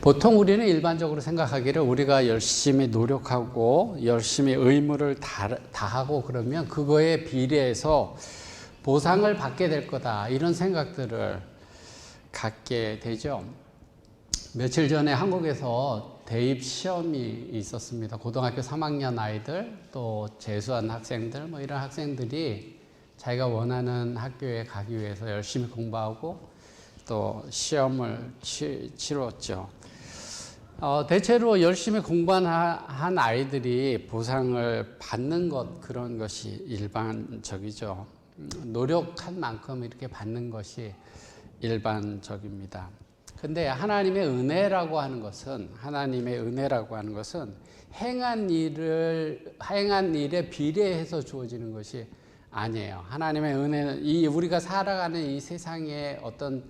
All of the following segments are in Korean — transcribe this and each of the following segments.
보통 우리는 일반적으로 생각하기를 우리가 열심히 노력하고 열심히 의무를 다하고 그러면 그거에 비례해서 보상을 받게 될 거다, 이런 생각들을 갖게 되죠. 며칠 전에 한국에서 대입 시험이 있었습니다. 고등학교 3학년 아이들, 또 재수한 학생들, 이런 학생들이 자기가 원하는 학교에 가기 위해서 열심히 공부하고 또 시험을 치렀죠. 대체로 열심히 공부한 아이들이 보상을 받는 것, 그런 것이 일반적이죠. 노력한 만큼 이렇게 받는 것이 일반적입니다. 근데 하나님의 은혜라고 하는 것은, 행한 일에 비례해서 주어지는 것이 아니에요. 하나님의 은혜는 우리가 살아가는 이 세상의 어떤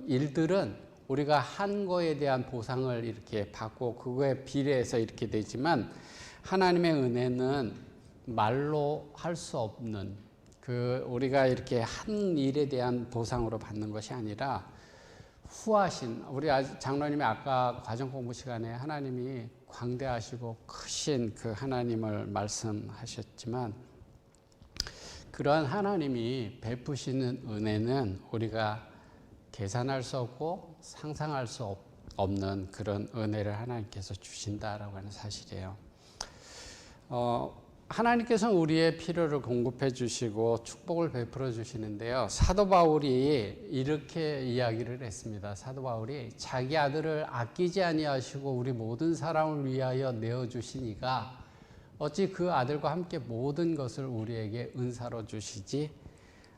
일들은 우리가 한 거에 대한 보상을 이렇게 받고 그거에 비례해서 이렇게 되지만, 하나님의 은혜는 말로 할 수 없는, 우리가 이렇게 한 일에 대한 보상으로 받는 것이 아니라 후하신, 우리 장로님이 아까 과정 공부 시간에 하나님이 광대하시고 크신 그 하나님을 말씀하셨지만, 그러한 하나님이 베푸시는 은혜는 우리가 계산할 수 없고 상상할 수 없는 그런 은혜를 하나님께서 주신다라고 하는 사실이에요. 하나님께서는 우리의 필요를 공급해 주시고 축복을 베풀어 주시는데요. 사도 바울이 이렇게 이야기를 했습니다. 사도 바울이 자기 아들을 아끼지 아니하시고 우리 모든 사람을 위하여 내어주신 이가 어찌 그 아들과 함께 모든 것을 우리에게 은사로 주시지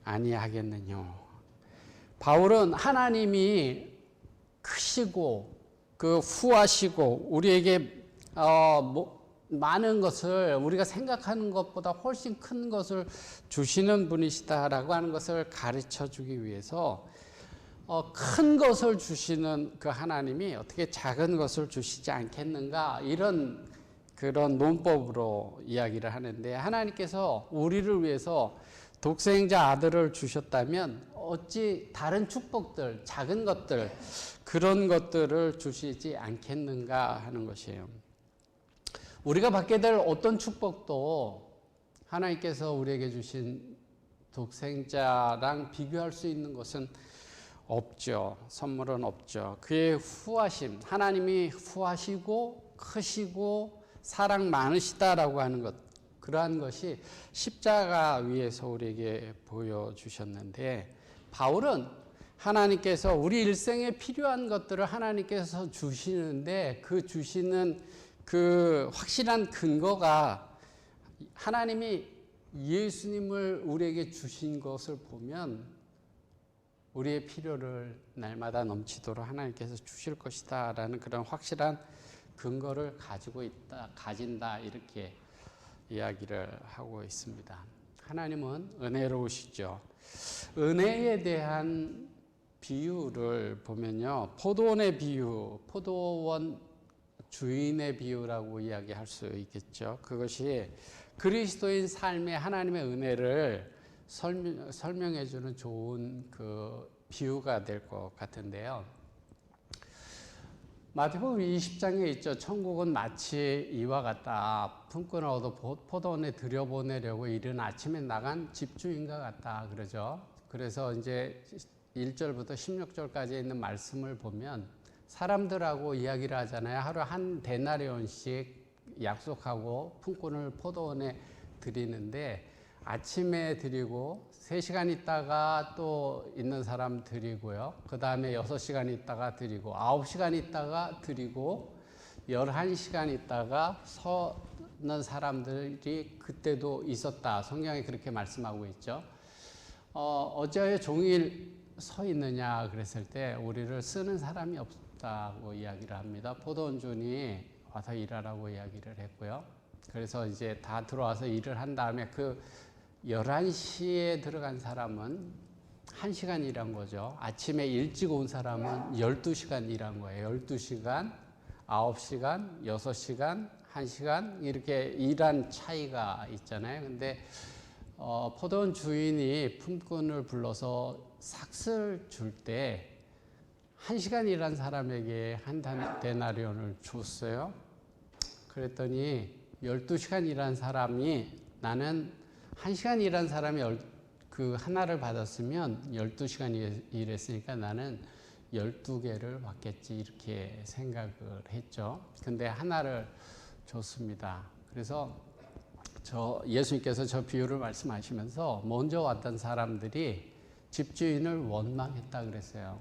아니하겠느냐. 바울은 하나님이 크시고 후하시고 우리에게 많은 것을, 우리가 생각하는 것보다 훨씬 큰 것을 주시는 분이시다라고 하는 것을 가르쳐 주기 위해서 큰 것을 주시는 그 하나님이 어떻게 작은 것을 주시지 않겠는가, 그런 논법으로 이야기를 하는데, 하나님께서 우리를 위해서 독생자 아들을 주셨다면 어찌 다른 축복들, 작은 것들, 그런 것들을 주시지 않겠는가 하는 것이에요. 우리가 받게 될 어떤 축복도 하나님께서 우리에게 주신 독생자랑 비교할 수 있는 것은 없죠. 선물은 없죠. 그의 후하심, 하나님이 후하시고 크시고 사랑 많으시다라고 하는 것, 그러한 것이 십자가 위에서 우리에게 보여주셨는데, 바울은 하나님께서 우리 일생에 필요한 것들을 하나님께서 주시는데, 그 주시는 그 확실한 근거가 하나님이 예수님을 우리에게 주신 것을 보면 우리의 필요를 날마다 넘치도록 하나님께서 주실 것이다 라는 그런 확실한 근거를 가진다, 이렇게 이야기를 하고 있습니다. 하나님은 은혜로우시죠. 은혜에 대한 비유를 보면요, 포도원의 비유, 포도원 주인의 비유라고 이야기할 수 있겠죠. 그것이 그리스도인 삶의 하나님의 은혜를 설명해 주는 좋은 그 비유가 될 것 같은데요. 마태복음 20장에 있죠. 천국은 마치 이와 같다. 품꾼을 얻어 포도원에 들여보내려고 이른 아침에 나간 집주인과 같다, 그러죠. 그래서 이제 1절부터 16절까지 있는 말씀을 보면 사람들하고 이야기를 하잖아요. 하루 한 데나리온씩 약속하고 품꾼을 포도원에 드리는데, 아침에 드리고 3시간 있다가 또 있는 사람 드리고요. 그 다음에 6시간 있다가 드리고 9시간 있다가 드리고 11시간 있다가 서는 사람들이 그때도 있었다. 성경이 그렇게 말씀하고 있죠. 어제 종일 서 있느냐 그랬을 때 우리를 쓰는 사람이 없다고 이야기를 합니다. 포도원주인이 와서 일하라고 이야기를 했고요. 그래서 이제 다 들어와서 일을 한 다음에 11시에 들어간 사람은 1시간 일한 거죠. 아침에 일찍 온 사람은 12시간 일한 거예요. 12시간, 9시간, 6시간, 1시간 이렇게 일한 차이가 있잖아요. 근데 포도원 주인이 품꾼을 불러서 삭슬 줄 때 1시간 일한 사람에게 한 데나리온을 줬어요. 그랬더니 12시간 일한 사람이, 나는 1시간 일한 사람이 그 하나를 받았으면 12시간 일했으니까 나는 12개를 받겠지, 이렇게 생각을 했죠. 근데 하나를 줬습니다. 그래서 예수님께서 저 비유를 말씀하시면서 먼저 왔던 사람들이 집주인을 원망했다 그랬어요.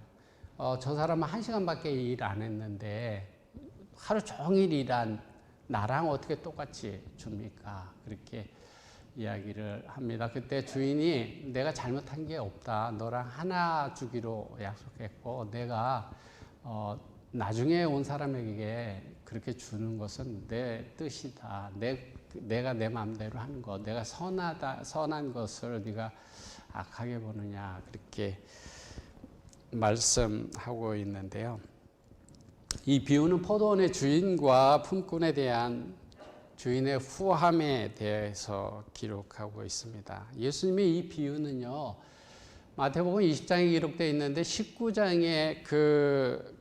저 사람은 1시간밖에 일 안 했는데 하루 종일 일한 나랑 어떻게 똑같이 줍니까? 그렇게 이야기를 합니다. 그때 주인이 내가 잘못한 게 없다. 너랑 하나 주기로 약속했고 내가 나중에 온 사람에게 그렇게 주는 것은 내 뜻이다. 내가 내 마음대로 하는 것. 내가 선한 것을 네가 악하게 보느냐. 그렇게 말씀하고 있는데요. 이 비유는 포도원의 주인과 품꾼에 대한 주인의 후함에 대해서 기록하고 있습니다. 예수님의 이 비유는요, 마태복음 20장에 기록되어 있는데 19장에 그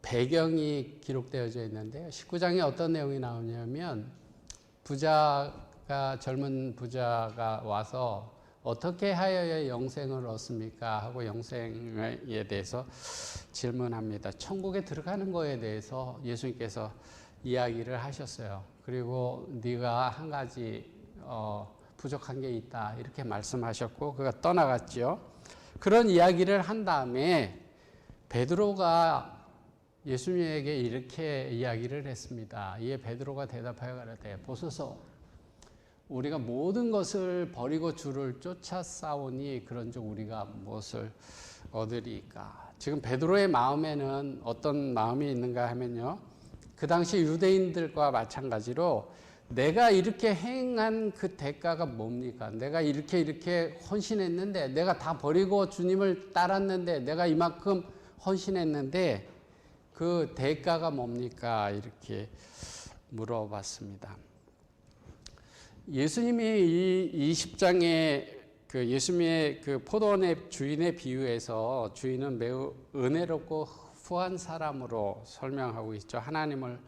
배경이 기록되어져 있는데요. 19장에 어떤 내용이 나오냐면 젊은 부자가 와서 어떻게 하여야 영생을 얻습니까? 하고 영생에 대해서 질문합니다. 천국에 들어가는 거에 대해서 예수님께서 이야기를 하셨어요. 그리고 네가 한 가지 부족한 게 있다, 이렇게 말씀하셨고 그가 떠나갔죠. 그런 이야기를 한 다음에 베드로가 예수님에게 이렇게 이야기를 했습니다. 이에 베드로가 대답하여 가라되 보소서, 우리가 모든 것을 버리고 주를 쫓아 싸우니 그런즉 우리가 무엇을 얻으리까? 지금 베드로의 마음에는 어떤 마음이 있는가 하면요, 그 당시 유대인들과 마찬가지로 내가 이렇게 행한 그 대가가 뭡니까? 내가 이렇게 헌신했는데, 내가 다 버리고 주님을 따랐는데, 내가 이만큼 헌신했는데 그 대가가 뭡니까? 이렇게 물어봤습니다. 예수님이 이 20장에 예수님의 그 포도원의 주인의 비유에서 주인은 매우 은혜롭고 후한 사람으로 설명하고 있죠. 하나님을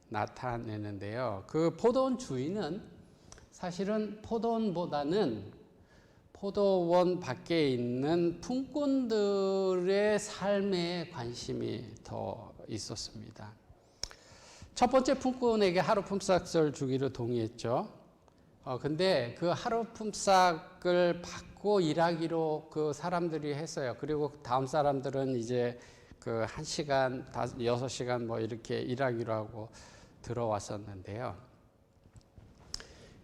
나타내는데요. 그 포도원 주인은 사실은 포도원보다는 포도원 밖에 있는 품꾼들의 삶에 관심이 더 있었습니다. 첫 번째 품꾼에게 하루 품삯을 주기로 동의했죠. 근데 그 하루 품삯을 받고 일하기로 그 사람들이 했어요. 그리고 다음 사람들은 이제 그 1시간, 6시간 뭐 이렇게 일하기로 하고 들어왔었는데요.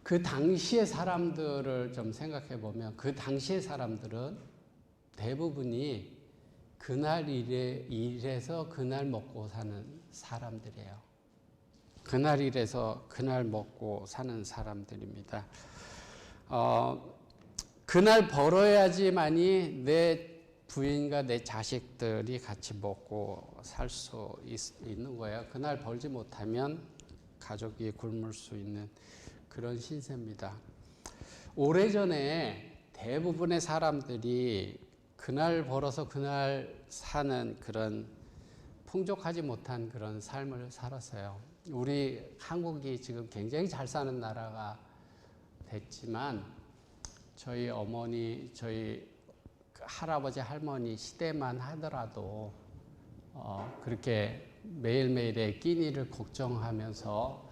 그 당시의 사람들을 좀 생각해 보면 그 당시의 사람들은 대부분이 그날 일해서 그날 먹고 사는 사람들이에요. 그날 일해서 그날 먹고 사는 사람들입니다. 그날 벌어야지만이 내 부인과 내 자식들이 같이 먹고 살 수 있는 거예요. 그날 벌지 못하면 가족이 굶을 수 있는 그런 신세입니다. 오래전에 대부분의 사람들이 그날 벌어서 그날 사는 그런 풍족하지 못한 그런 삶을 살았어요. 우리 한국이 지금 굉장히 잘 사는 나라가 됐지만 저희 어머니, 저희 할아버지, 할머니 시대만 하더라도 그렇게 매일매일의 끼니를 걱정하면서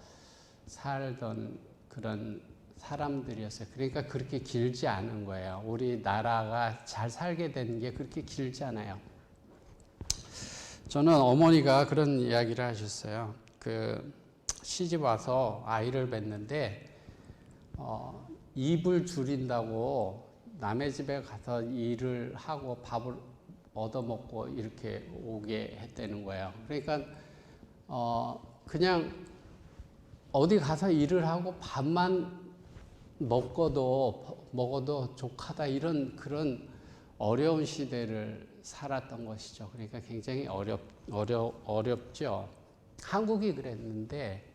살던 그런 사람들이었어요. 그러니까 그렇게 길지 않은 거예요. 우리나라가 잘 살게 된 게 그렇게 길지 않아요. 저는 어머니가 그런 이야기를 하셨어요. 시집 와서 아이를 뵀는데 입을 줄인다고 남의 집에 가서 일을 하고 밥을 얻어먹고 이렇게 오게 했다는 거예요. 그러니까 그냥 어디 가서 일을 하고 밥만 먹어도 족하다, 이런 그런 어려운 시대를 살았던 것이죠. 그러니까 굉장히 어렵죠. 한국이 그랬는데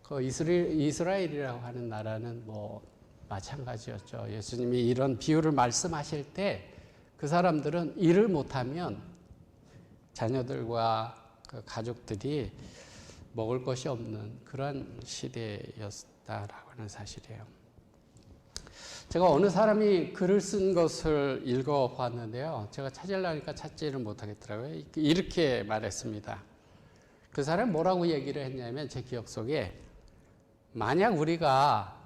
그 이스라엘이라고 하는 나라는 뭐 마찬가지였죠. 예수님이 이런 비유를 말씀하실 때 그 사람들은 일을 못하면 자녀들과 그 가족들이 먹을 것이 없는 그런 시대였다라고 하는 사실이에요. 제가 어느 사람이 글을 쓴 것을 읽어봤는데요. 제가 찾으려니까 찾지를 못하겠더라고요. 이렇게 말했습니다. 그 사람이 뭐라고 얘기를 했냐면 제 기억 속에 만약 우리가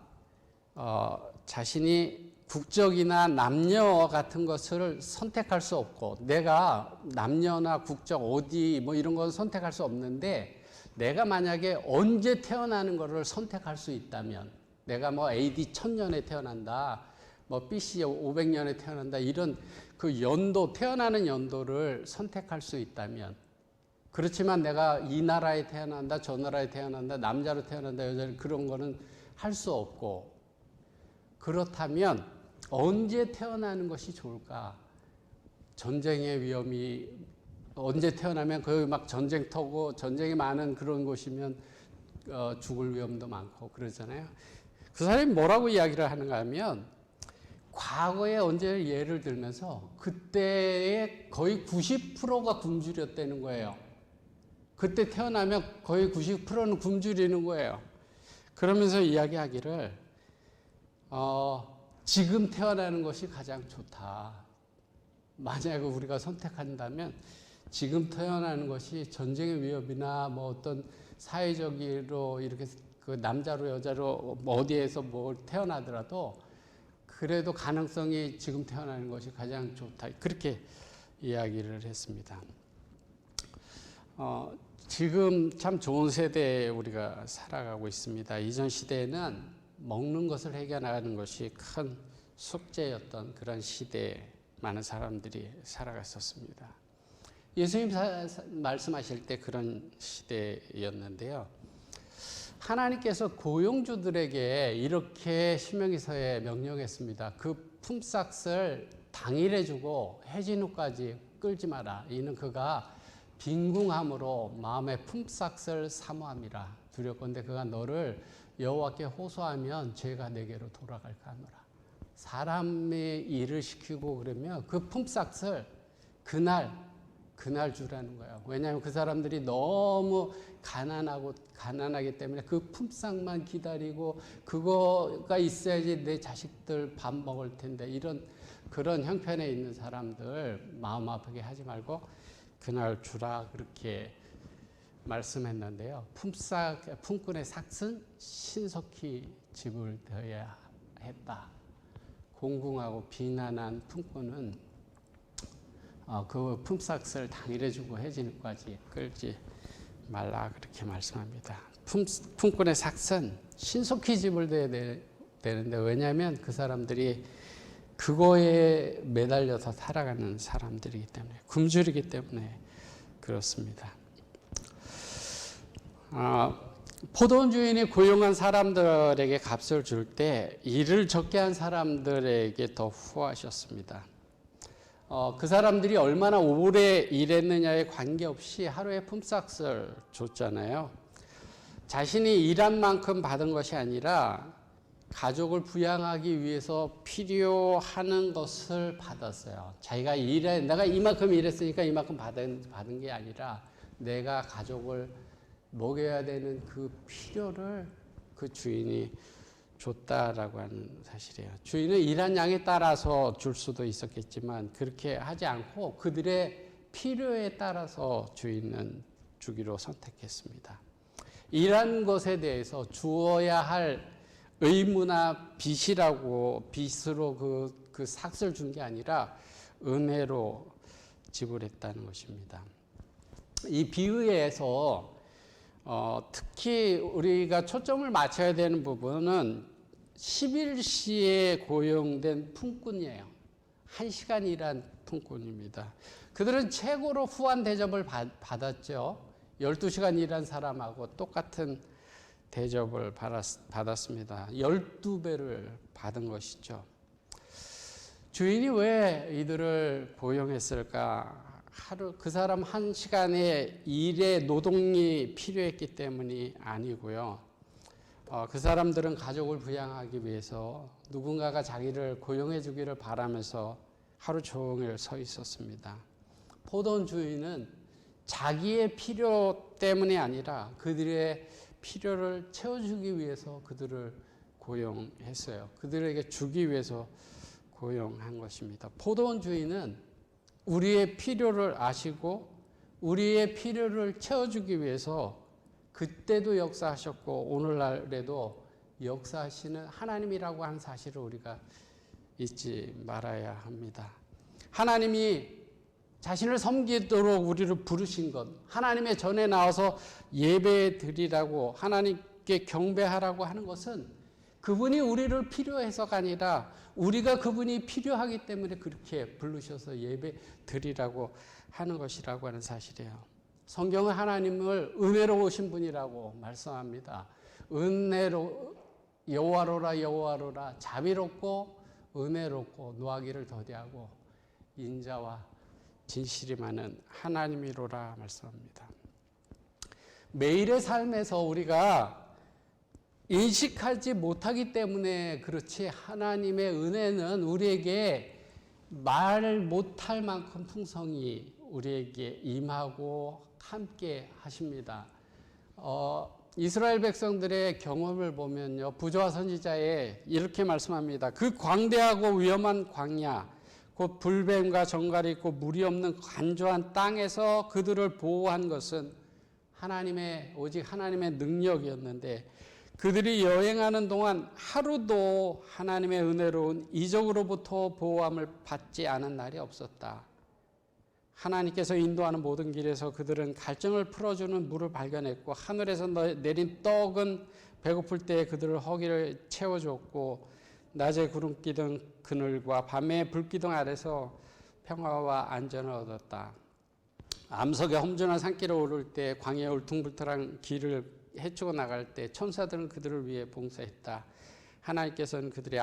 자신이 국적이나 남녀 같은 것을 선택할 수 없고 내가 남녀나 국적 어디 뭐 이런 건 선택할 수 없는데 내가 만약에 언제 태어나는 것을 선택할 수 있다면 내가 뭐 AD 1000년에 태어난다 뭐 BC 500년에 태어난다 이런 그 연도 태어나는 연도를 선택할 수 있다면 그렇지만 내가 이 나라에 태어난다 저 나라에 태어난다 남자로 태어난다 여자로 그런 거는 할 수 없고 그렇다면 언제 태어나는 것이 좋을까? 전쟁의 위험이 언제 태어나면 거기 막 전쟁터고 전쟁이 많은 그런 곳이면 죽을 위험도 많고 그러잖아요. 그 사람이 뭐라고 이야기를 하는가 하면 과거에 언제 예를 들면서 그때의 거의 90%가 굶주렸다는 거예요. 그때 태어나면 거의 90%는 굶주리는 거예요. 그러면서 이야기하기를 지금 태어나는 것이 가장 좋다. 만약에 우리가 선택한다면 지금 태어나는 것이 전쟁의 위협이나 뭐 어떤 사회적으로 이렇게 그 남자로 여자로 어디에서 뭘 태어나더라도 그래도 가능성이 지금 태어나는 것이 가장 좋다. 그렇게 이야기를 했습니다. 지금 참 좋은 세대에 우리가 살아가고 있습니다. 이전 시대에는 먹는 것을 해결하는 것이 큰 숙제였던 그런 시대에 많은 사람들이 살아갔었습니다. 예수님 말씀하실 때 그런 시대였는데요. 하나님께서 고용주들에게 이렇게 신명기서에 명령했습니다. 그 품삯을 당일에 주고 해진 후까지 끌지 마라. 이는 그가 빈궁함으로 마음의 품삯을 사모함이라. 두렵건대 그가 너를 여호와께 호소하면 죄가 내게로 돌아갈까 하노라. 사람의 일을 시키고 그러면 그 품삯을 그날 주라는 거예요. 왜냐하면 그 사람들이 너무 가난하기 때문에 그 품삯만 기다리고 그거가 있어야지 내 자식들 밥 먹을 텐데 이런 그런 형편에 있는 사람들 마음 아프게 하지 말고 그날 주라 그렇게 말씀했는데요. 품꾼의 삭은 신속히 집을 되어야 했다. 공궁하고 비난한 품꾼은 그 품삯을 당일에 주고 해지는까지 끌지 말라 그렇게 말씀합니다. 품꾼의 삭은 신속히 집을 되어야 되는데 왜냐하면 그 사람들이 그거에 매달려서 살아가는 사람들이기 때문에 굶주리기 때문에 그렇습니다. 포도원 주인이 고용한 사람들에게 값을 줄 때 일을 적게 한 사람들에게 더 후하셨습니다. 그 사람들이 얼마나 오래 일했느냐에 관계없이 하루에 품삯을 줬잖아요. 자신이 일한 만큼 받은 것이 아니라 가족을 부양하기 위해서 필요하는 것을 받았어요. 자기가 내가 이만큼 일했으니까 이만큼 받은 게 아니라 내가 가족을 먹여야 되는 그 필요를 그 주인이 줬다라고 하는 사실이에요. 주인은 일한 양에 따라서 줄 수도 있었겠지만 그렇게 하지 않고 그들의 필요에 따라서 주인은 주기로 선택했습니다. 일한 것에 대해서 주어야 할 의무나 빚으로 그 삭을 준 게 아니라 은혜로 지불했다는 것입니다. 이 비유에서 특히 우리가 초점을 맞춰야 되는 부분은 11시에 고용된 품꾼이에요. 1시간 일한 품꾼입니다. 그들은 최고로 후한 대접을 받았죠. 12시간 일한 사람하고 똑같은 대접을 받았습니다. 12배를 받은 것이죠. 주인이 왜 이들을 고용했을까? 그 사람 1시간의 일의 노동이 필요했기 때문이 아니고요. 그 사람들은 가족을 부양하기 위해서 누군가가 자기를 고용해 주기를 바라면서 하루 종일 서 있었습니다. 포도원 주인은 자기의 필요 때문이 아니라 그들의 필요를 채워주기 위해서 그들을 고용했어요. 그들에게 주기 위해서 고용한 것입니다. 포도원 주인은 우리의 필요를 아시고 우리의 필요를 채워주기 위해서 그때도 역사하셨고 오늘날에도 역사하시는 하나님이라고 하는 사실을 우리가 잊지 말아야 합니다. 하나님이 자신을 섬기도록 우리를 부르신 것, 하나님의 전에 나와서 예배 드리라고 하나님께 경배하라고 하는 것은 그분이 우리를 필요해서가 아니라 우리가 그분이 필요하기 때문에 그렇게 부르셔서 예배 드리라고 하는 것이라고 하는 사실이에요. 성경은 하나님을 은혜로우신 분이라고 말씀합니다. 여호와로라 여호와로라 자비롭고 은혜롭고 노하기를 더디하고 인자와 진실이 많은 하나님이로라 말씀합니다. 매일의 삶에서 우리가 인식하지 못하기 때문에 그렇지 하나님의 은혜는 우리에게 말 못할 만큼 풍성히 우리에게 임하고 함께 하십니다. 이스라엘 백성들의 경험을 보면요, 부조와 선지자에 이렇게 말씀합니다. 그 광대하고 위험한 광야, 곧 불뱀과 정갈이 있고 물이 없는 간조한 땅에서 그들을 보호한 것은 오직 하나님의 능력이었는데 그들이 여행하는 동안 하루도 하나님의 은혜로운 이적으로부터 보호함을 받지 않은 날이 없었다. 하나님께서 인도하는 모든 길에서 그들은 갈증을 풀어주는 물을 발견했고 하늘에서 내린 떡은 배고플 때에 그들을 허기를 채워줬고 낮에 구름 기둥 그늘과 밤에 불 기둥 아래서 평화와 안전을 얻었다. 암석의 험준한 산길을 오를 때 광야의 울퉁불퉁한 길을 헤치고 나갈 때 천사들은 그들을 위해 봉사했다. 하나님께서는 그들의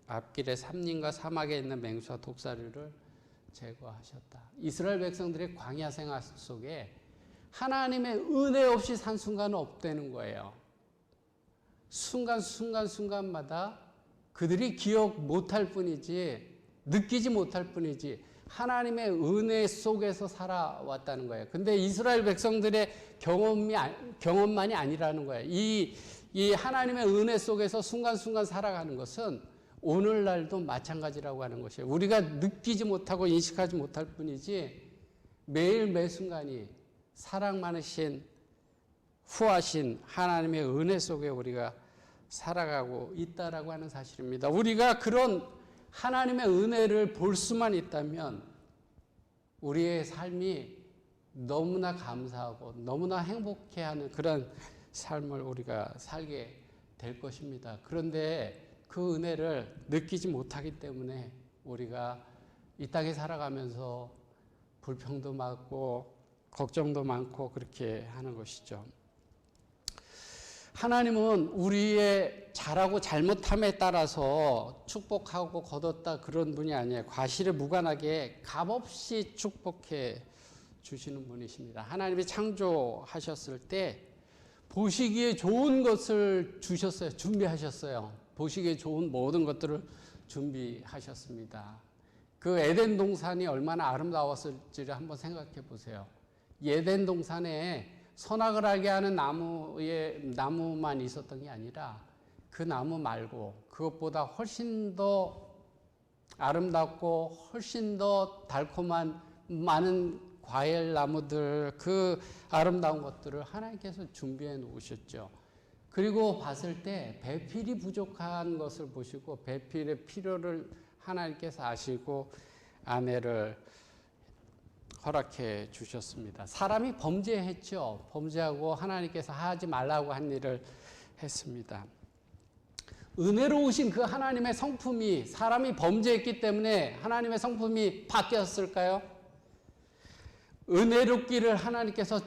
앞길에 삼림과 사막에 있는 맹수와 독사류를 제거하셨다. 이스라엘 백성들의 광야 생활 속에 하나님의 은혜 없이 산 순간은 없다는 거예요. 순간마다 그들이 기억 못할 뿐이지 느끼지 못할 뿐이지 하나님의 은혜 속에서 살아왔다는 거예요. 근데 이스라엘 백성들의 경험만이 아니라는 거예요. 이 하나님의 은혜 속에서 순간순간 살아가는 것은 오늘날도 마찬가지라고 하는 것이에요. 우리가 느끼지 못하고 인식하지 못할 뿐이지 매일 매 순간이 사랑 많으신 후하신 하나님의 은혜 속에 우리가 살아가고 있다라고 하는 사실입니다. 우리가 그런 하나님의 은혜를 볼 수만 있다면 우리의 삶이 너무나 감사하고 너무나 행복해하는 그런 삶을 우리가 살게 될 것입니다. 그런데 그 은혜를 느끼지 못하기 때문에 우리가 이 땅에 살아가면서 불평도 많고 걱정도 많고 그렇게 하는 것이죠. 하나님은 우리의 잘하고 잘못함에 따라서 축복하고 거뒀다 그런 분이 아니에요. 과실에 무관하게 값없이 축복해 주시는 분이십니다. 하나님이 창조하셨을 때 보시기에 좋은 것을 주셨어요. 준비하셨어요. 보시기에 좋은 모든 것들을 준비하셨습니다. 그 에덴 동산이 얼마나 아름다웠을지를 한번 생각해 보세요. 에덴 동산에 선악을 알게 하는 나무만 있었던 게 아니라 그 나무 말고 그것보다 훨씬 더 아름답고 훨씬 더 달콤한 많은 과일 나무들, 그 아름다운 것들을 하나님께서 준비해 놓으셨죠. 그리고 봤을 때 배필이 부족한 것을 보시고 배필의 필요를 하나님께서 아시고 아내를 허락해 주셨습니다. 사람이 범죄했죠. 범죄하고 하나님께서 하지 말라고 한 일을 했습니다. 은혜로우신 그 하나님의 성품이 사람이 범죄했기 때문에 하나님의 성품이 바뀌었을까요? 은혜롭기를 하나님께서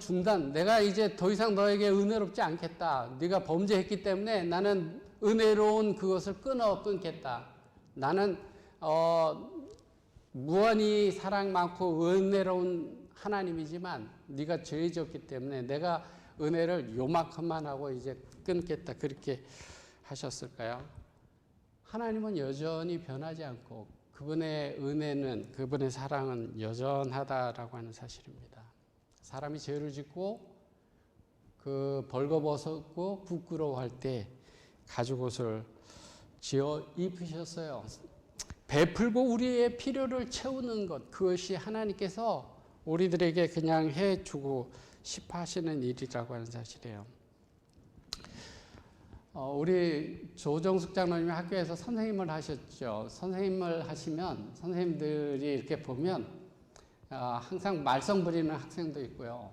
내가 이제 더 이상 너에게 은혜롭지 않겠다. 네가 범죄했기 때문에 나는 은혜로운 그것을 끊겠다. 나는 무한히 사랑 많고 은혜로운 하나님이지만 네가 죄 지었기 때문에 내가 은혜를 요만큼만 하고 이제 끊겠다. 그렇게 하셨을까요? 하나님은 여전히 변하지 않고 그분의 은혜는, 그분의 사랑은 여전하다라고 하는 사실입니다. 사람이 죄를 짓고 그 벌거벗었고 부끄러워할 때 가죽옷을 지어 입으셨어요. 베풀고 우리의 필요를 채우는 것, 그것이 하나님께서 우리들에게 그냥 해주고 싶어 하시는 일이라고 하는 사실이에요. 우리 조정숙 장로님이 학교에서 선생님을 하셨죠. 선생님을 하시면 선생님들이 이렇게 보면 항상 말썽 부리는 학생도 있고요.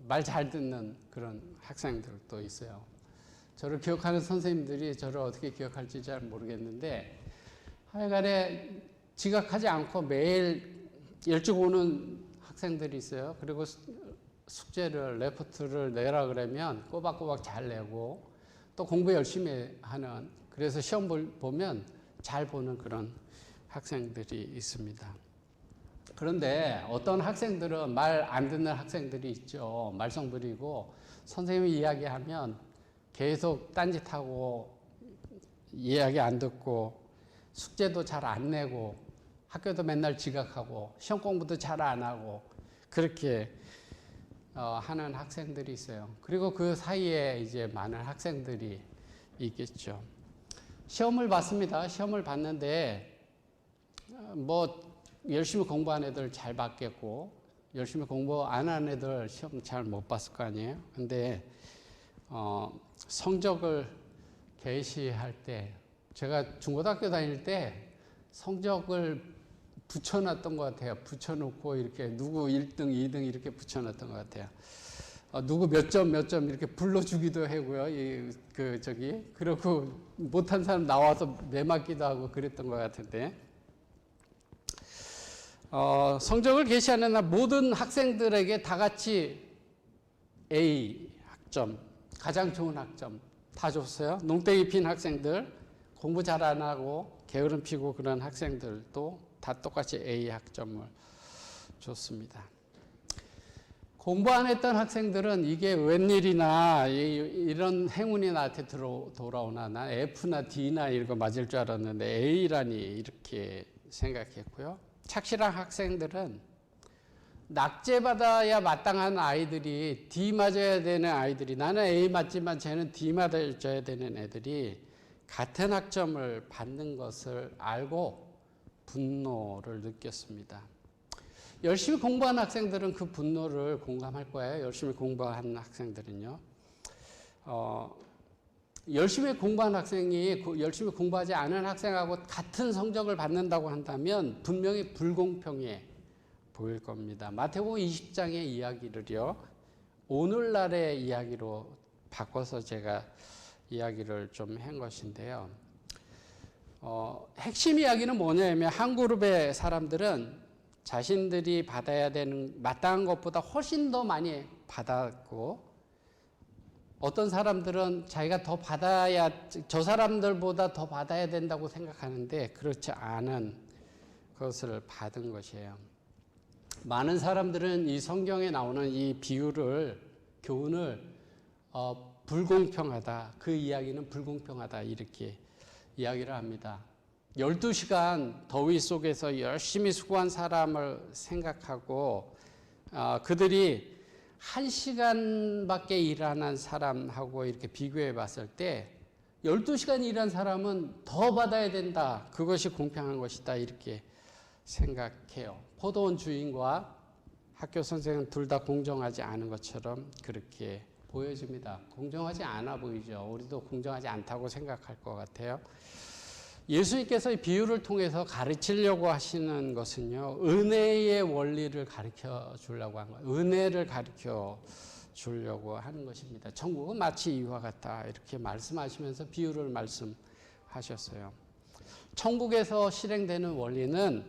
말 잘 듣는 그런 학생들도 있어요. 저를 기억하는 선생님들이 저를 어떻게 기억할지 잘 모르겠는데 하여간에 지각하지 않고 매일 일찍 오는 학생들이 있어요. 그리고 숙제를 레포트를 내라 그러면 꼬박꼬박 잘 내고 또 공부 열심히 하는, 그래서 시험 보면 잘 보는 그런 학생들이 있습니다. 그런데 어떤 학생들은 말 안 듣는 학생들이 있죠. 말썽 부리고 선생님이 이야기하면 계속 딴짓하고 이야기 안 듣고 숙제도 잘 안 내고 학교도 맨날 지각하고 시험 공부도 잘 안 하고 그렇게 하는 학생들이 있어요. 그리고 그 사이에 이제 많은 학생들이 있겠죠. 시험을 봤습니다. 시험을 봤는데 열심히 공부한 애들 잘 봤겠고 열심히 공부 안 한 애들 시험 잘 못 봤을 거 아니에요. 근데 성적을 게시할 때, 제가 중고등학교 다닐 때 성적을 붙여놨던 것 같아요. 붙여놓고 이렇게 누구 1등, 2등 이렇게 붙여놨던 것 같아요. 누구 몇 점 이렇게 불러주기도 하고요. 그리고 못한 사람 나와서 매맞기도 하고 그랬던 것 같은데, 성적을 게시하는 날 모든 학생들에게 다 같이 A 학점, 가장 좋은 학점 다 줬어요. 농땡이 핀 학생들, 공부 잘 안 하고 게으름 피고 그런 학생들도 다 똑같이 A 학점을 줬습니다. 공부 안 했던 학생들은 이게 웬일이나 이런 행운이 나한테 돌아오나, 난 F나 D나 이런 거 맞을 줄 알았는데 A라니 이렇게 생각했고요. 착실한 학생들은 낙제받아야 마땅한 아이들이, D 맞아야 되는 아이들이, 나는 A 맞지만 쟤는 D 맞아야 되는 애들이 같은 학점을 받는 것을 알고 분노를 느꼈습니다. 열심히 공부한 학생들은 그 분노를 공감할 거예요. 열심히 공부한 학생들은요. 열심히 공부한 학생이 열심히 공부하지 않은 학생하고 같은 성적을 받는다고 한다면 분명히 불공평해 보일 겁니다. 마태복음 20장의 이야기를요, 오늘날의 이야기로 바꿔서 제가 이야기를 좀 한 것인데요. 핵심 이야기는 뭐냐면, 한 그룹의 사람들은 자신들이 받아야 되는 마땅한 것보다 훨씬 더 많이 받았고, 어떤 사람들은 자기가 더 받아야, 저 사람들보다 더 받아야 된다고 생각하는데 그렇지 않은 것을 받은 것이에요. 많은 사람들은 이 성경에 나오는 이 비유를, 교훈을 불공평하다, 그 이야기는 불공평하다 이렇게 이야기를 합니다. 12시간 더위 속에서 열심히 수고한 사람을 생각하고 그들이 1시간밖에 일 안 한 사람하고 이렇게 비교해 봤을 때 12시간 일한 사람은 더 받아야 된다, 그것이 공평한 것이다 이렇게 생각해요. 포도원 주인과 학교 선생은 둘 다 공정하지 않은 것처럼 그렇게 보여집니다. 공정하지 않아 보이죠. 우리도 공정하지 않다고 생각할 것 같아요. 예수님께서 이 비유를 통해서 가르치려고 하시는 것은요, 은혜의 원리를 가르쳐 주려고 한 거예요. 은혜를 가르쳐 주려고 하는 것입니다. 천국은 마치 이와 같다 이렇게 말씀하시면서 비유를 말씀하셨어요. 천국에서 실행되는 원리는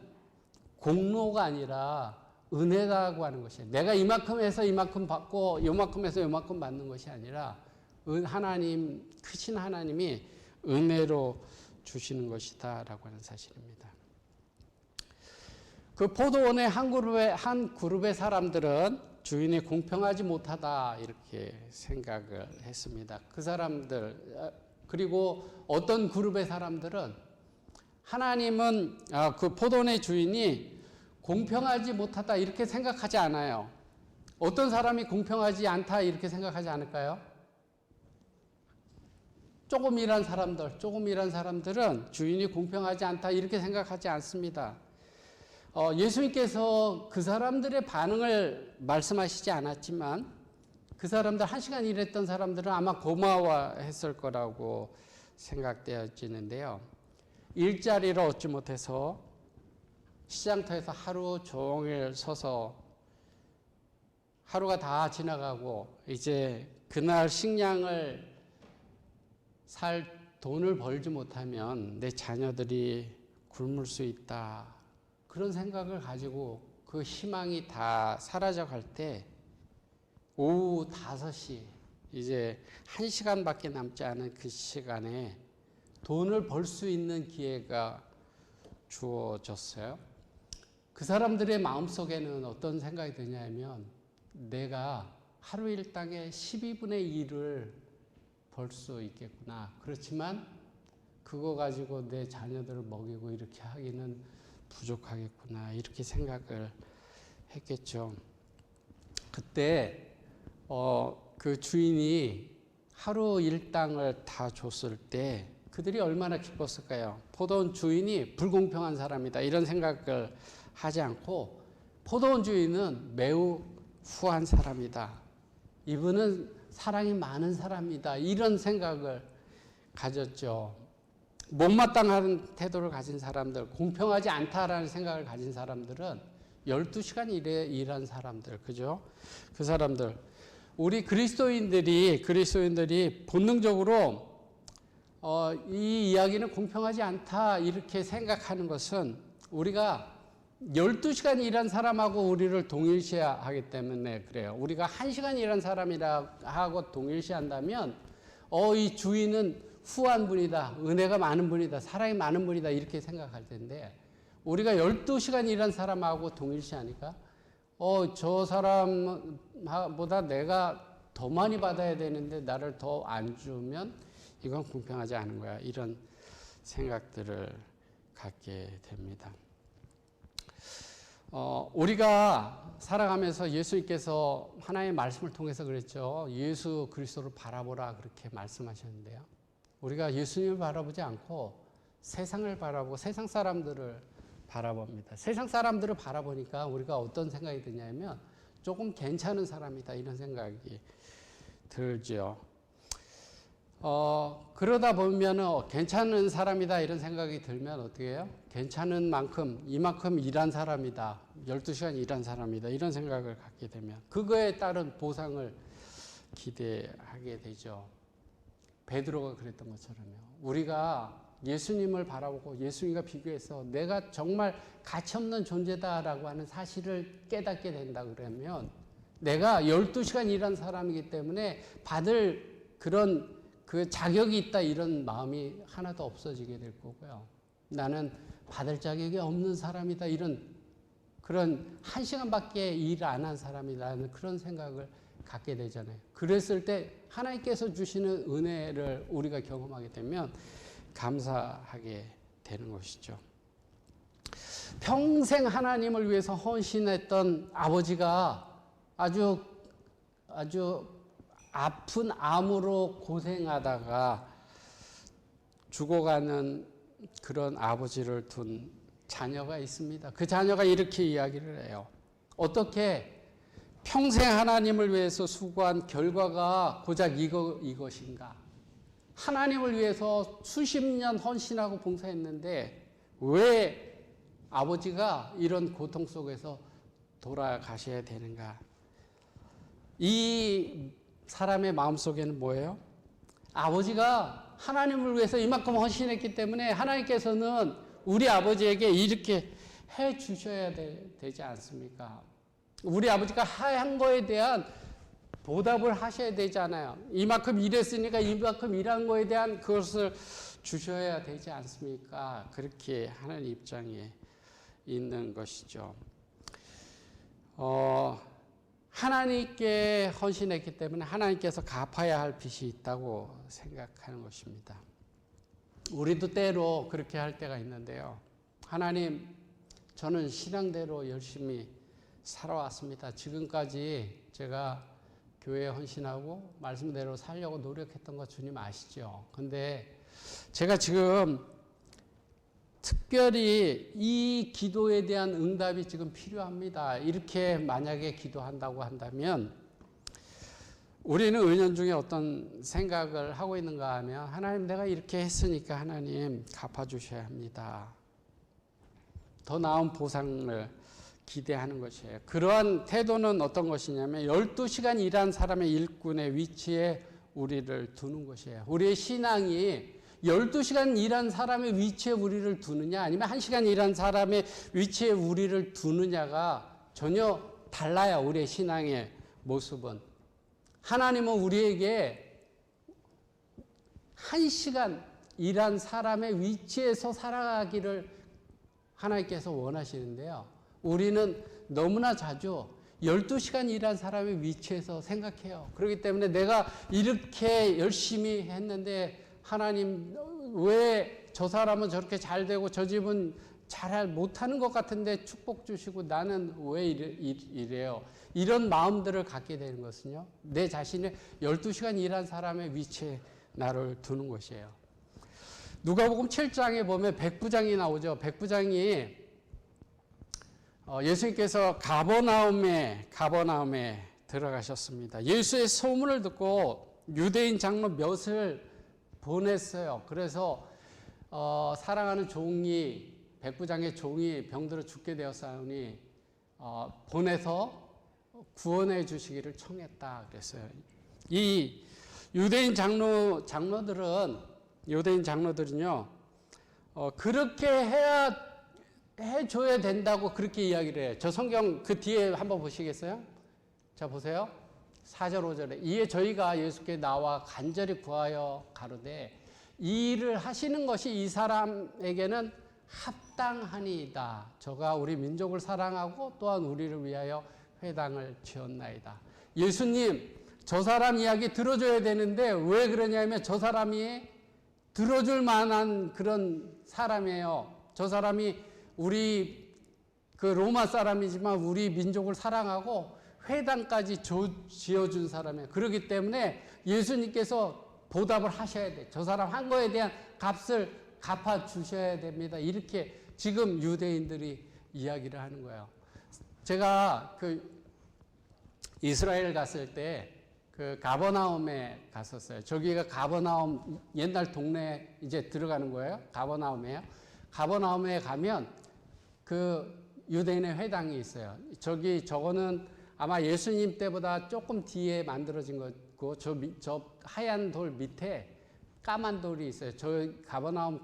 공로가 아니라 은혜라고 하는 것이에요. 내가 이만큼 해서 이만큼 받고 요만큼 해서 요만큼 받는 것이 아니라 하나님, 크신 하나님이 은혜로 주시는 것이다 라고 하는 사실입니다. 그 포도원의 한 그룹의 사람들은 주인이 공평하지 못하다 이렇게 생각을 했습니다. 그 사람들, 그리고 어떤 그룹의 사람들은 하나님은, 그 포도원의 주인이 공평하지 못하다 이렇게 생각하지 않아요. 어떤 사람이 공평하지 않다 이렇게 생각하지 않을까요? 조금 일한 사람들은 주인이 공평하지 않다 이렇게 생각하지 않습니다. 예수님께서 그 사람들의 반응을 말씀하시지 않았지만 그 사람들 1시간 일했던 사람들은 아마 고마워했을 거라고 생각되어지는데요. 일자리를 얻지 못해서 시장터에서 하루 종일 서서 하루가 다 지나가고 이제 그날 식량을 살 돈을 벌지 못하면 내 자녀들이 굶을 수 있다. 그런 생각을 가지고 그 희망이 다 사라져 갈 때 오후 5시 이제 1시간밖에 남지 않은 그 시간에 돈을 벌 수 있는 기회가 주어졌어요. 그 사람들의 마음속에는 어떤 생각이 드냐면 내가 하루 일당의 12분의 1을 벌 수 있겠구나. 그렇지만 그거 가지고 내 자녀들을 먹이고 이렇게 하기는 부족하겠구나. 이렇게 생각을 했겠죠. 그때 그 주인이 하루 일당을 다 줬을 때 그들이 얼마나 기뻤을까요? 포도원 주인이 불공평한 사람이다 이런 생각을 하지 않고 포도원 주인은 매우 후한 사람이다. 이분은 사랑이 많은 사람이다. 이런 생각을 가졌죠. 못마땅한 태도를 가진 사람들, 공평하지 않다라는 생각을 가진 사람들은 12시간 일한 사람들, 그죠? 그 사람들. 우리 그리스도인들이 본능적으로 이 이야기는 공평하지 않다 이렇게 생각하는 것은 우리가 12시간 일한 사람하고 우리를 동일시하기 때문에 그래요. 우리가 1시간 일한 사람이라고 동일시한다면 이 주인은 후한 분이다. 은혜가 많은 분이다. 사랑이 많은 분이다. 이렇게 생각할 텐데 우리가 12시간 일한 사람하고 동일시하니까 저 사람보다 내가 더 많이 받아야 되는데 나를 더 안 주면 이건 공평하지 않은 거야. 이런 생각들을 갖게 됩니다. 우리가 살아가면서 예수님께서 하나님의 말씀을 통해서 그랬죠. 예수 그리스도를 바라보라 그렇게 말씀하셨는데요. 우리가 예수님을 바라보지 않고 세상을 바라보고 세상 사람들을 바라봅니다. 세상 사람들을 바라보니까 우리가 어떤 생각이 드냐면 조금 괜찮은 사람이다 이런 생각이 들죠. 그러다 보면 괜찮은 사람이다 이런 생각이 들면 어떻게 해요? 괜찮은 만큼 이만큼 일한 사람이다. 12시간 일한 사람이다. 이런 생각을 갖게 되면 그거에 따른 보상을 기대하게 되죠. 베드로가 그랬던 것처럼요. 우리가 예수님을 바라보고 예수님과 비교해서 내가 정말 가치없는 존재다라고 하는 사실을 깨닫게 된다 그러면 내가 12시간 일한 사람이기 때문에 받을 그런 그 자격이 있다 이런 마음이 하나도 없어지게 될 거고요. 나는 받을 자격이 없는 사람이다 이런 그런 1시간밖에 일 안 한 사람이라는 그런 생각을 갖게 되잖아요. 그랬을 때 하나님께서 주시는 은혜를 우리가 경험하게 되면 감사하게 되는 것이죠. 평생 하나님을 위해서 헌신했던 아버지가 아주 아픈 암으로 고생하다가 죽어가는 그런 아버지를 둔 자녀가 있습니다. 그 자녀가 이렇게 이야기를 해요. 어떻게 평생 하나님을 위해서 수고한 결과가 고작 이것인가? 하나님을 위해서 수십 년 헌신하고 봉사했는데 왜 아버지가 이런 고통 속에서 돌아가셔야 되는가? 이 사람의 마음속에는 뭐예요? 아버지가 하나님을 위해서 이만큼 헌신했기 때문에 하나님께서는 우리 아버지에게 이렇게 해 주셔야 되지 않습니까? 우리 아버지가 한 거에 대한 보답을 하셔야 되잖아요. 이만큼 일했으니까 이만큼 일한 거에 대한 그것을 주셔야 되지 않습니까? 그렇게 하는 입장에 있는 것이죠. 하나님께 헌신했기 때문에 하나님께서 갚아야 할 빚이 있다고 생각하는 것입니다. 우리도 때로 그렇게 할 때가 있는데요. 하나님, 저는 신앙대로 열심히 살아왔습니다. 지금까지 제가 교회에 헌신하고 말씀대로 살려고 노력했던 거 주님 아시죠? 근데 제가 지금 특별히 이 기도에 대한 응답이 지금 필요합니다. 이렇게 만약에 기도한다고 한다면 우리는 은연중에 어떤 생각을 하고 있는가 하면 하나님 내가 이렇게 했으니까 하나님 갚아주셔야 합니다. 더 나은 보상을 기대하는 것이에요. 그러한 태도는 어떤 것이냐면 12시간 일한 사람의 일꾼의 위치에 우리를 두는 것이에요. 우리의 신앙이 12시간 일한 사람의 위치에 우리를 두느냐 아니면 1시간 일한 사람의 위치에 우리를 두느냐가 전혀 달라요. 우리의 신앙의 모습은. 하나님은 우리에게 1시간 일한 사람의 위치에서 살아가기를 하나님께서 원하시는데요. 우리는 너무나 자주 12시간 일한 사람의 위치에서 생각해요. 그렇기 때문에 내가 이렇게 열심히 했는데 하나님 왜 저 사람은 저렇게 잘 되고 저 집은 잘 못하는 것 같은데 축복 주시고 나는 왜 이래요? 이런 마음들을 갖게 되는 것은요. 내 자신의 12시간 일한 사람의 위치에 나를 두는 것이에요. 누가복음 7장에 보면 백부장이 나오죠. 백부장이 예수님께서 가버나움에 들어가셨습니다. 예수의 소문을 듣고 유대인 장로 몇을 보냈어요. 그래서 사랑하는 종이 백부장의 종이 병들어 죽게 되었사오니 보내서 구원해 주시기를 청했다 그랬어요. 이 유대인 장로들은요 그렇게 해줘야 된다고 그렇게 이야기를 해요. 저 성경 그 뒤에 한번 보시겠어요? 자 보세요. 4절 5절에 이에 저희가 예수께 나와 간절히 구하여 가로되 이 일을 하시는 것이 이 사람에게는 합당하니이다. 저가 우리 민족을 사랑하고 또한 우리를 위하여 회당을 지었나이다. 예수님 저 사람 이야기 들어줘야 되는데 왜 그러냐면 저 사람이 들어줄 만한 그런 사람이에요. 저 사람이 우리 그 로마 사람이지만 우리 민족을 사랑하고 회당까지 지어준 사람이에요. 그렇기 때문에 예수님께서 보답을 하셔야 돼. 저 사람 한 거에 대한 값을 갚아주셔야 됩니다. 이렇게 지금 유대인들이 이야기를 하는 거예요. 제가 이스라엘 갔을 때 가버나움에 갔었어요. 저기가 가버나움 옛날 동네 이제 들어가는 거예요. 가버나움이에요. 가버나움에 가면 유대인의 회당이 있어요. 저거는 아마 예수님 때보다 조금 뒤에 만들어진 거고 저 하얀 돌 밑에 까만 돌이 있어요. 저 가버나움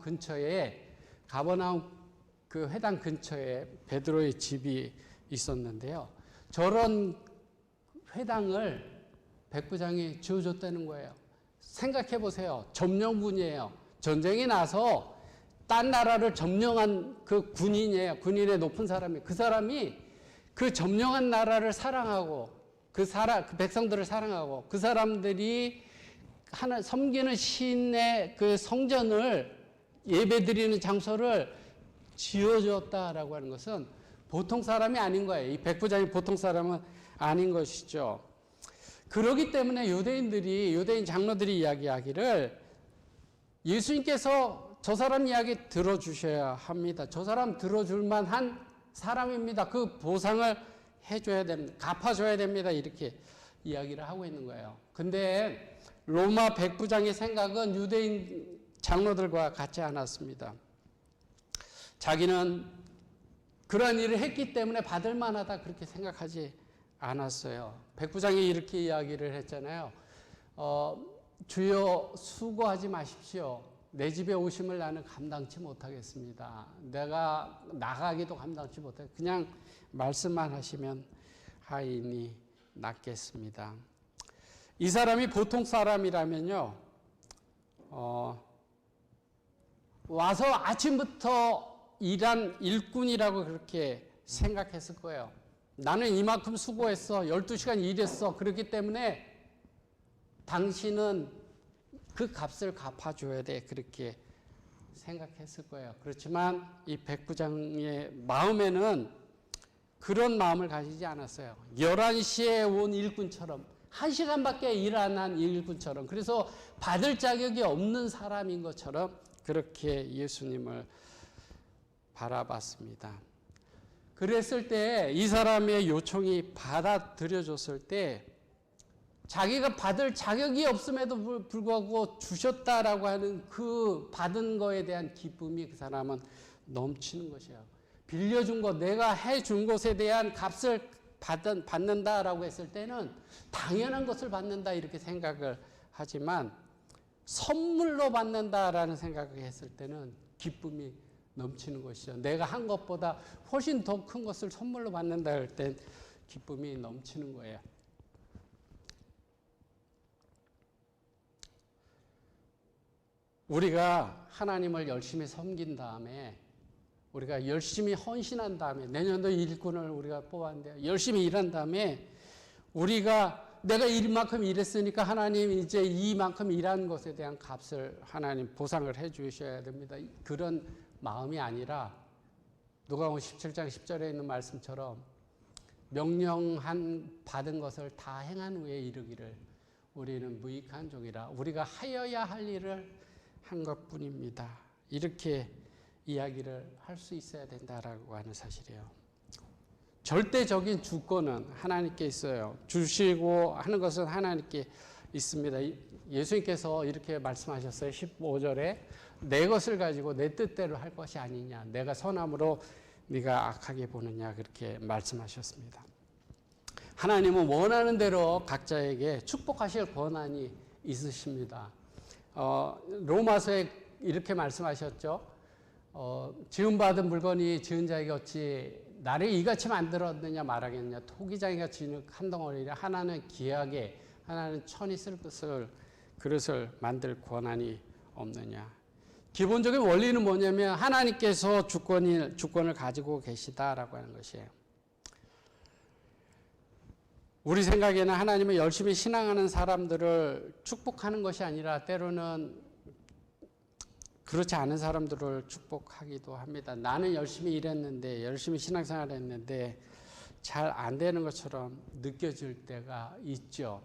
그 회당 근처에 베드로의 집이 있었는데요. 저런 회당을 백부장이 지어줬다는 거예요. 생각해 보세요. 점령군이에요. 전쟁이 나서 딴 나라를 점령한 그 군인이에요. 군인의 높은 사람이. 그 사람이 그 점령한 나라를 사랑하고 그 백성들을 사랑하고 그 사람들이 섬기는 신의 그 성전을 예배드리는 장소를 지어줬다라고 하는 것은 보통 사람이 아닌 거예요. 이 백부장이 보통 사람은 아닌 것이죠. 그렇기 때문에 유대인 장로들이 이야기하기를 예수님께서 저 사람 이야기 들어주셔야 합니다. 저 사람 들어줄 만한 사람입니다. 그 보상을 해줘야 됩니다. 갚아줘야 됩니다. 이렇게 이야기를 하고 있는 거예요. 근데 로마 백부장의 생각은 유대인 장로들과 같지 않았습니다. 자기는 그러한 일을 했기 때문에 받을 만하다 그렇게 생각하지 않았어요. 백부장이 이렇게 이야기를 했잖아요. 주여 수고하지 마십시오. 내 집에 오심을 나는 감당치 못하겠습니다. 내가 나가기도 감당치 못해. 그냥 말씀만 하시면 하이니 낫겠습니다. 이 사람이 보통 사람이라면요, 와서 아침부터 일한 일꾼이라고 그렇게 생각했을 거예요. 나는 이만큼 수고했어. 12시간 일했어. 그렇기 때문에 당신은 그 값을 갚아줘야 돼. 그렇게 생각했을 거예요. 그렇지만 이 백부장의 마음에는 그런 마음을 가지지 않았어요. 11시에 온 일꾼처럼 1시간밖에 일 안 한 일꾼처럼, 그래서 받을 자격이 없는 사람인 것처럼 그렇게 예수님을 바라봤습니다. 그랬을 때 이 사람의 요청이 받아들여졌을 때 자기가 받을 자격이 없음에도 불구하고 주셨다라고 하는 그 받은 거에 대한 기쁨이 그 사람은 넘치는 것이에요. 빌려준 것, 내가 해준 것에 대한 값을 받는다라고 했을 때는 당연한 것을 받는다 이렇게 생각을 하지만, 선물로 받는다라는 생각을 했을 때는 기쁨이 넘치는 것이죠. 내가 한 것보다 훨씬 더 큰 것을 선물로 받는다 할 땐 기쁨이 넘치는 거예요. 우리가 하나님을 열심히 섬긴 다음에, 우리가 열심히 헌신한 다음에, 내년도 일꾼을 우리가 뽑았는데 열심히 일한 다음에 우리가 내가 이만큼 일했으니까 하나님 이제 이만큼 일한 것에 대한 값을 하나님 보상을 해 주셔야 됩니다. 그런 마음이 아니라 누가복음 17장 10절에 있는 말씀처럼 명령한 받은 것을 다 행한 후에 이르기를 우리는 무익한 종이라, 우리가 하여야 할 일을 한 것뿐입니다. 이렇게 이야기를 할 수 있어야 된다라고 하는 사실이에요. 절대적인 주권은 하나님께 있어요. 주시고 하는 것은 하나님께 있습니다. 예수님께서 이렇게 말씀하셨어요. 15절에 내 것을 가지고 내 뜻대로 할 것이 아니냐, 내가 선함으로 네가 악하게 보느냐, 그렇게 말씀하셨습니다. 하나님은 원하는 대로 각자에게 축복하실 권한이 있으십니다. 로마서에 이렇게 말씀하셨죠. 지음받은 물건이 지은 자에게 어찌 나를 이같이 만들었느냐 말하겠느냐. 토기장이가 지은 한 덩어리라. 하나는 귀하게, 하나는 천이 쓸 그릇을 만들 권한이 없느냐. 기본적인 원리는 뭐냐면 하나님께서 주권을 가지고 계시다라고 하는 것이에요. 우리 생각에는 하나님은 열심히 신앙하는 사람들을 축복하는 것이 아니라 때로는 그렇지 않은 사람들을 축복하기도 합니다. 나는 열심히 일했는데, 열심히 신앙생활을 했는데 잘 안 되는 것처럼 느껴질 때가 있죠.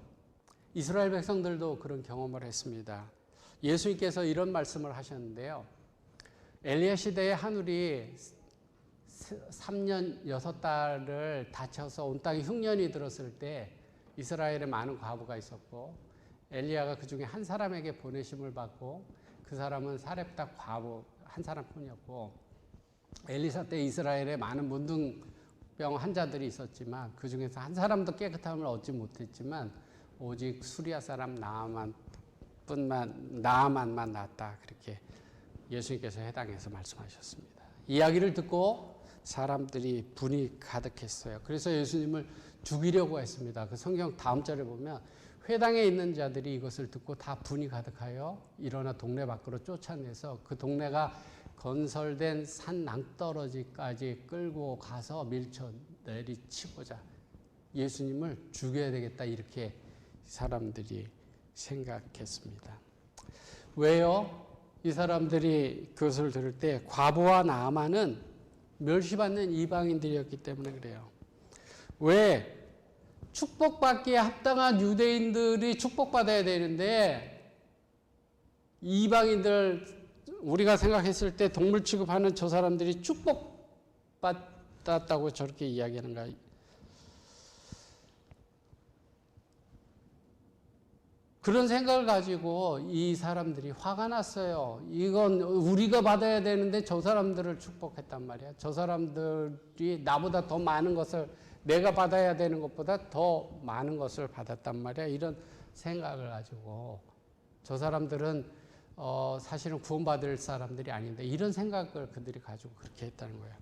이스라엘 백성들도 그런 경험을 했습니다. 예수님께서 이런 말씀을 하셨는데요. 엘리야 시대의 하늘이 3년 6달을 닫혀서 온 땅에 흉년이 들었을 때 이스라엘에 많은 과부가 있었고, 엘리야가 그 중에 한 사람에게 보내심을 받고, 그 사람은 사렙다 과부 한 사람뿐이었고, 엘리사 때 이스라엘에 많은 문둥병 환자들이 있었지만 그 중에서 한 사람도 깨끗함을 얻지 못했지만 오직 수리아 사람 나아만만 낫다, 그렇게 예수님께서 해당해서 말씀하셨습니다. 이야기를 듣고 사람들이 분이 가득했어요. 그래서 예수님을 죽이려고 했습니다. 그 성경 다음 절에 보면 회당에 있는 자들이 이것을 듣고 다 분이 가득하여 일어나 동네 밖으로 쫓아내서 그 동네가 건설된 산 낭떠러지까지 끌고 가서 밀쳐 내리치고자 예수님을 죽여야 되겠다, 이렇게 사람들이 생각했습니다. 왜요? 이 사람들이 그것을 들을 때 과부와 나아만은 멸시받는 이방인들이었기 때문에 그래요. 왜? 축복받기에 합당한 유대인들이 축복받아야 되는데 이방인들, 우리가 생각했을 때 동물 취급하는 저 사람들이 축복받았다고 저렇게 이야기하는가. 그런 생각을 가지고 이 사람들이 화가 났어요. 이건 우리가 받아야 되는데 저 사람들을 축복했단 말이야. 저 사람들이 나보다 더 많은 것을, 내가 받아야 되는 것보다 더 많은 것을 받았단 말이야. 이런 생각을 가지고 저 사람들은 사실은 구원받을 사람들이 아닌데, 이런 생각을 그들이 가지고 그렇게 했다는 거예요.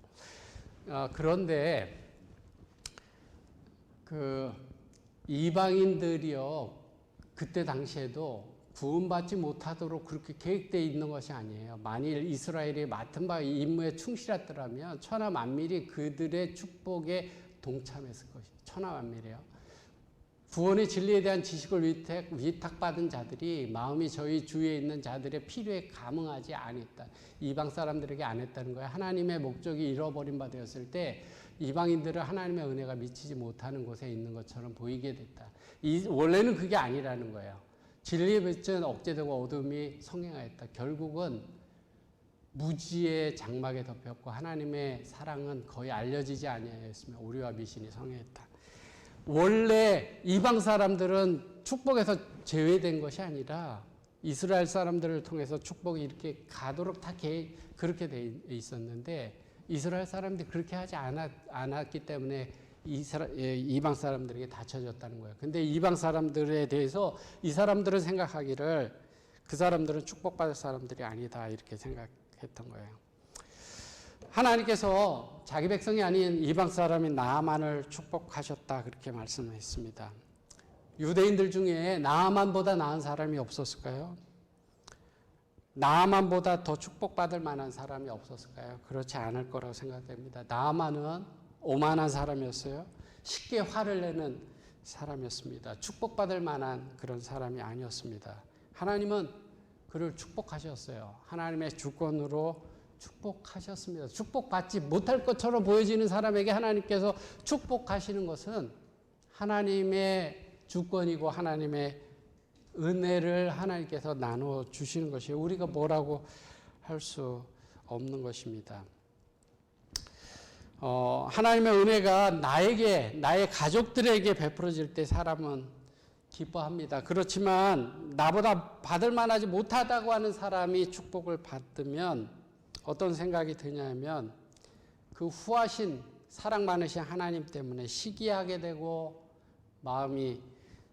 그런데 그 이방인들이요, 그때 당시에도 구원받지 못하도록 그렇게 계획되어 있는 것이 아니에요. 만일 이스라엘이 맡은 바 임무에 충실했더라면 천하 만민이 그들의 축복에 동참했을 것이에요. 천하 만민이에요. 구원의 진리에 대한 지식을 위탁받은 자들이 마음이 저희 주위에 있는 자들의 필요에 감응하지 않았다. 이방 사람들에게 안 했다는 거예요. 하나님의 목적이 잃어버린 바 되었을 때 이방인들은 하나님의 은혜가 미치지 못하는 곳에 있는 것처럼 보이게 됐다. 원래는 그게 아니라는 거예요. 진리의 빛은 억제되고 어둠이 성행하였다. 결국은 무지의 장막에 덮였고 하나님의 사랑은 거의 알려지지 아니하였으며 오류와 미신이 성행했다. 원래 이방 사람들은 축복에서 제외된 것이 아니라 이스라엘 사람들을 통해서 축복이 이렇게 가도록 다 그렇게 돼 있었는데 이스라엘 사람들이 그렇게 하지 않았기 때문에 이방 사람들에게 닫혀졌다는 거예요. 근데 이방 사람들에 대해서 이 사람들은 생각하기를 그 사람들은 축복받을 사람들이 아니다 이렇게 생각했던 거예요. 하나님께서 자기 백성이 아닌 이방 사람인 나아만을 축복하셨다 그렇게 말씀했습니다. 유대인들 중에 나아만보다 나은 사람이 없었을까요? 나아만보다 더 축복받을 만한 사람이 없었을까요? 그렇지 않을 거라고 생각됩니다. 나아만은 오만한 사람이었어요. 쉽게 화를 내는 사람이었습니다. 축복받을 만한 그런 사람이 아니었습니다. 하나님은 그를 축복하셨어요. 하나님의 주권으로 축복하셨습니다. 축복받지 못할 것처럼 보여지는 사람에게 하나님께서 축복하시는 것은 하나님의 주권이고 하나님의 은혜를 하나님께서 나눠주시는 것이에요. 우리가 뭐라고 할 수 없는 것입니다. 하나님의 은혜가 나의 가족들에게 베풀어질 때 사람은 기뻐합니다. 그렇지만 나보다 받을 만하지 못하다고 하는 사람이 축복을 받으면 어떤 생각이 드냐면 그 후하신 사랑 많으신 하나님 때문에 시기하게 되고 마음이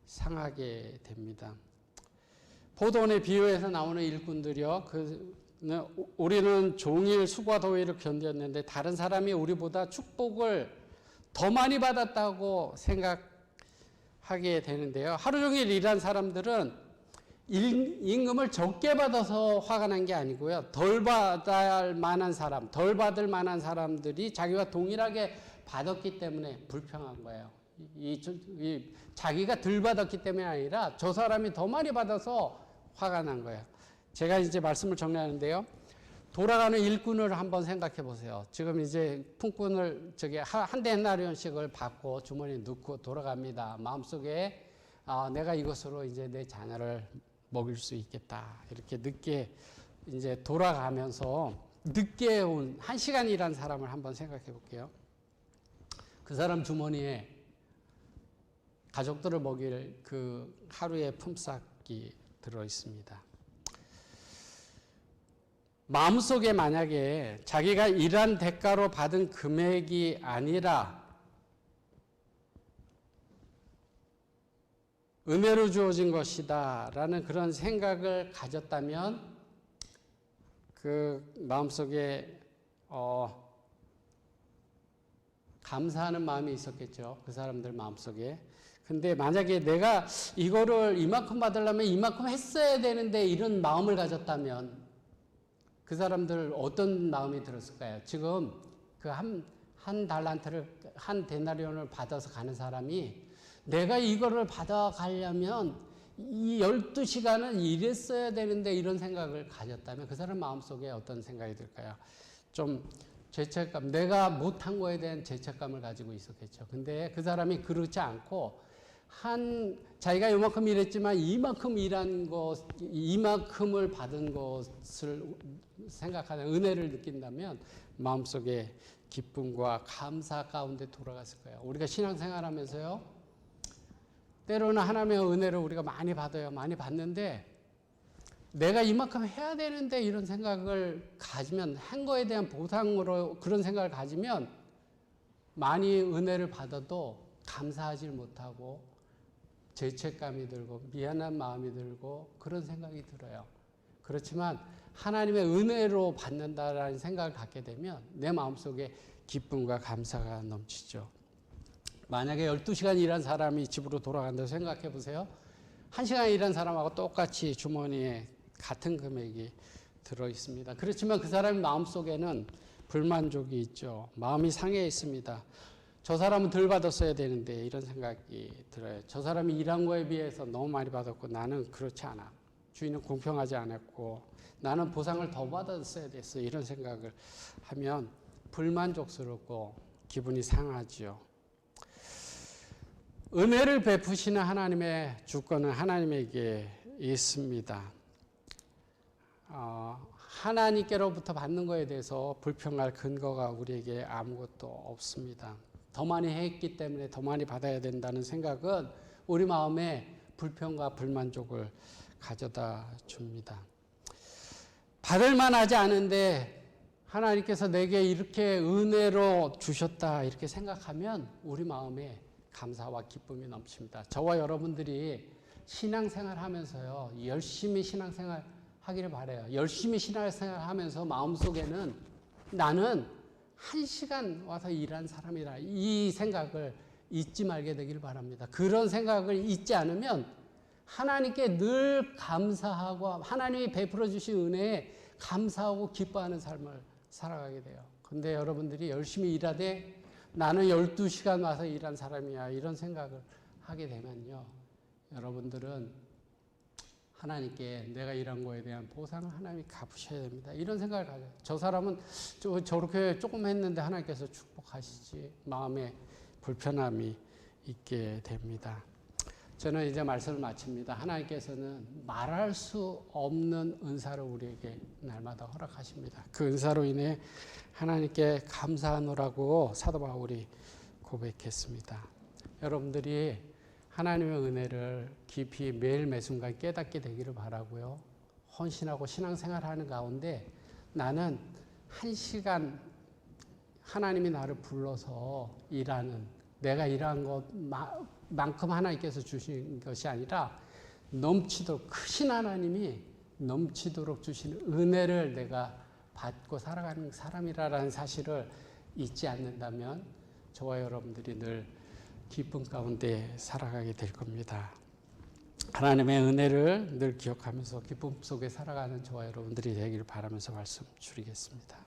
상하게 됩니다. 포도원의 비유에서 나오는 일꾼들이요. 우리는 종일 수고와 더위를 견뎠는데 다른 사람이 우리보다 축복을 더 많이 받았다고 생각하게 되는데요. 하루 종일 일한 사람들은 임금을 적게 받아서 화가 난 게 아니고요. 덜 받을 만한 사람들이 자기와 동일하게 받았기 때문에 불평한 거예요. 자기가 덜 받았기 때문이 아니라 저 사람이 더 많이 받아서 화가 난 거예요. 제가 이제 말씀을 정리하는데요. 돌아가는 일꾼을 한번 생각해 보세요. 지금 이제 품꾼을 한 데나리온씩을 받고 주머니에 넣고 돌아갑니다. 마음속에 내가 이것으로 이제 내 자녀를 먹일 수 있겠다. 이렇게 늦게 이제 돌아가면서 늦게 온 1시간 일한 사람을 한번 생각해 볼게요. 그 사람 주머니에 가족들을 먹일 그 하루의 품삯이 들어 있습니다. 마음속에 만약에 자기가 일한 대가로 받은 금액이 아니라 은혜로 주어진 것이다 라는 그런 생각을 가졌다면 그 마음속에 감사하는 마음이 있었겠죠. 그 사람들 마음속에. 근데 만약에 내가 이거를 이만큼 받으려면 이만큼 했어야 되는데 이런 마음을 가졌다면 그 사람들 어떤 마음이 들었을까요? 지금 그 한 달란트를, 한 데나리온을 받아서 가는 사람이 내가 이거를 받아가려면 이 12시간은 일했어야 되는데 이런 생각을 가졌다면 그 사람 마음속에 어떤 생각이 들까요? 좀 죄책감, 내가 못한 거에 대한 죄책감을 가지고 있었겠죠. 근데 그 사람이 그렇지 않고 자기가 이만큼 일했지만 이만큼 일한 것, 이만큼을 받은 것을 생각하는 은혜를 느낀다면 마음속에 기쁨과 감사 가운데 돌아갔을 거예요. 우리가 신앙생활 하면서요. 때로는 하나님의 은혜를 우리가 많이 받아요. 많이 받는데 내가 이만큼 해야 되는데 이런 생각을 가지면 한 거에 대한 보상으로 그런 생각을 가지면 많이 은혜를 받아도 감사하지 못하고 죄책감이 들고 미안한 마음이 들고 그런 생각이 들어요. 그렇지만 하나님의 은혜로 받는다라는 생각을 갖게 되면 내 마음속에 기쁨과 감사가 넘치죠. 만약에 12시간 일한 사람이 집으로 돌아간다고 생각해 보세요. 1시간 일한 사람하고 똑같이 주머니에 같은 금액이 들어 있습니다. 그렇지만 그 사람의 마음속에는 불만족이 있죠. 마음이 상해 있습니다. 저 사람은 덜 받았어야 되는데 이런 생각이 들어요. 저 사람이 일한 거에 비해서 너무 많이 받았고 나는 그렇지 않아. 주인은 공평하지 않았고 나는 보상을 더 받았어야 됐어. 이런 생각을 하면 불만족스럽고 기분이 상하지요. 은혜를 베푸시는 하나님의 주권은 하나님에게 있습니다. 하나님께로부터 받는 것에 대해서 불평할 근거가 우리에게 아무것도 없습니다. 더 많이 했기 때문에 더 많이 받아야 된다는 생각은 우리 마음에 불평과 불만족을 가져다 줍니다. 받을 만하지 않은데 하나님께서 내게 이렇게 은혜로 주셨다 이렇게 생각하면 우리 마음에 감사와 기쁨이 넘칩니다. 저와 여러분들이 신앙생활 하면서요, 열심히 신앙생활 하기를 바라요. 열심히 신앙생활 하면서 마음속에는 나는 1시간 와서 일한 사람이라 이 생각을 잊지 말게 되길 바랍니다. 그런 생각을 잊지 않으면 하나님께 늘 감사하고 하나님이 베풀어 주신 은혜에 감사하고 기뻐하는 삶을 살아가게 돼요. 근데 여러분들이 열심히 일하되 나는 12시간 와서 일한 사람이야 이런 생각을 하게 되면요, 여러분들은 하나님께 내가 일한 거에 대한 보상을 하나님이 갚으셔야 됩니다. 이런 생각을 가져요. 저 사람은 저렇게 조금 했는데 하나님께서 축복하시지 마음에 불편함이 있게 됩니다. 저는 이제 말씀을 마칩니다. 하나님께서는 말할 수 없는 은사를 우리에게 날마다 허락하십니다. 그 은사로 인해 하나님께 감사하노라고 사도 바울이 고백했습니다. 여러분들이 하나님의 은혜를 깊이 매일 매순간 깨닫게 되기를 바라고요. 헌신하고 신앙생활하는 가운데 나는 1시간 하나님이 나를 불러서 일하는, 내가 일한 것만큼 하나님께서 주신 것이 아니라 넘치도록, 크신 하나님이 넘치도록 주신 은혜를 내가 받고 살아가는 사람이라는 사실을 잊지 않는다면 저와 여러분들이 늘 기쁨 가운데 살아가게 될 겁니다. 하나님의 은혜를 늘 기억하면서 기쁨 속에 살아가는 저와 여러분들이 되기를 바라면서 말씀 줄이겠습니다.